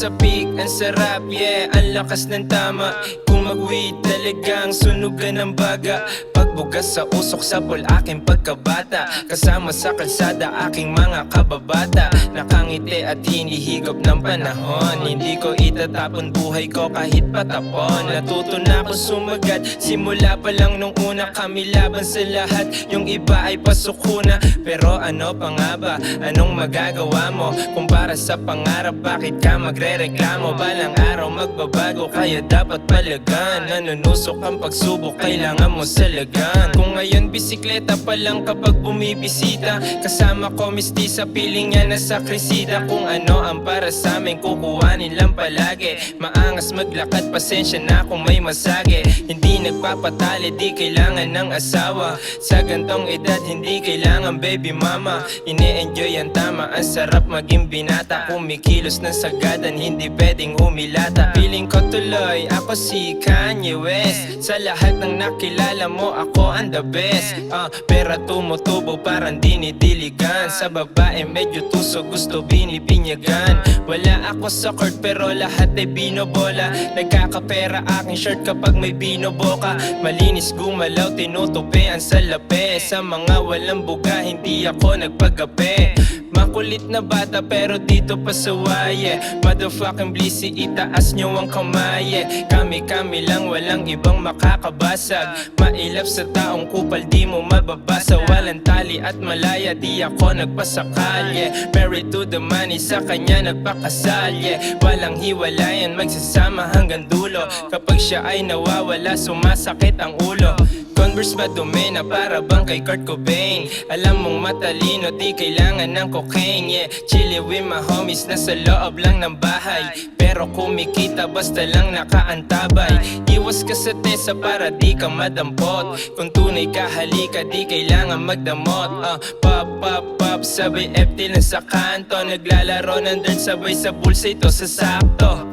sa peak, ang sarap, yeah, ang lakas ng tama. Kung mag-weed talagang sunugan ng baga. Pagbugas sa usok sapol aking pagkabata. Kasama sa kalsada aking mga kababata. Nakangiti at hinihigop ng panahon. Hindi ko itatapon buhay ko kahit patapon. Natuto na ako sumagat, simula pa lang nung una. Kami laban sa lahat, yung iba ay pasuko na. Pero ano pa nga ba, anong magagawa mo? Kung para sa pangarap, bakit ka magre-reklamo? Balang araw magbabago, kaya dapat palagan. Nanunusok ang pagsubok, kailangan mo salagan. Kung ngayon bisikleta pa lang kapag bumibisita, kasama ko mistisa, piling niya nasa kresida. Kung ano ang para sa amin, kukuhanin lang palagi. Maangas maglakad, pasensya na kung may masage. Hindi nagpapatali, di kailangan ng asawa. Sa gantong edad, hindi kailangan baby mama. Ine-enjoy ang tama, ang sarap maging binata. Kumikilos ng sagadan, hindi pwedeng humilata. Feeling ko tuloy, ako si Kanye West. Sa lahat ng nakilala mo, ako ang the best. Pera tumutubo, parang dinidiligan. Sa babae medyo tuso, gusto binipinyagan. Wala ako sa court pero lahat ay binobola. Nagkakapera aking shirt kapag may binoboka. Malinis gumalaw, tinutupi ang salapi. Sa mga walang buga, hindi ako nagpagape. Makulit na bata pero dito pa sa waye. Motherfucking blissy, itaas nyo ang kamay. Kami lang, walang ibang makakabasag. Mailap sa taong kupal, di mo mababasa. Walang tali at malaya, di ako nagpasakal. Married to the money, sa kanya nagpakasal. Walang hiwalayan, magsasama hanggang dulo. Kapag siya ay nawawala, sumasakit ang ulo. Converse ba dumena para bang kay Kurt Cobain? Alam mong matalino, di kailangan ng cocaine. Chilly with my homies, nasa loob lang ng bahay. Pero kumikita basta lang nakaantabay. Iwas ka sa tesa para di ka madampot. Kung tunay ka halika, di kailangan magdamot. Pop, pop, pop, sabay FT lang sa kanto. Naglalaro ng dirt, sabay sa bulsa, ito sa sakto.